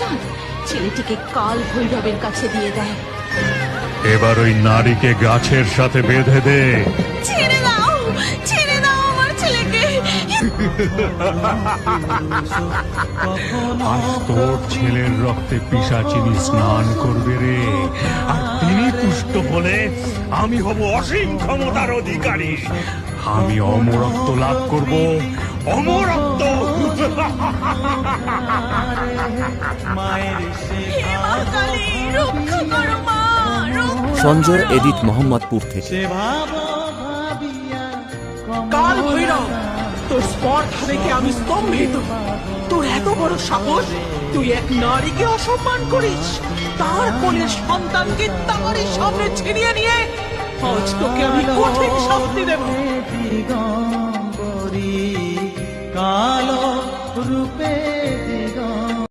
চান ছেলেটিকে কাল ভৈরবের কাছে দিয়ে দেয়। এবার ওই নারীকে গাছের সাথে বেঁধে দে। ছেড়ে দাও আমার ছেলেকে। আজ তোর ছেলের রক্তে পিশাচিনী স্নান করবে রে, আর তিনি পুষ্ট হলে আমি হব অসীম ক্ষমতার অধিকারী। আমি অমরত্ব লাভ করব, অমরত্ব। হে মা কালী, রক্ষা করো মা, সঞ্জয় এডিট মোহাম্মদপুর থেকে। কাল ভৈরব, তোর স্পর্ধা দেখে আমি স্তম্ভিত। তোর এত বড় সাহস, তুই এক নারীকে অসম্মান করিস, তার কোলের সন্তানকে তারই সামনে ছিনিয়ে নিয়ে আজ তোকে আমি কঠিন শাস্তি দেব। কালো রূপে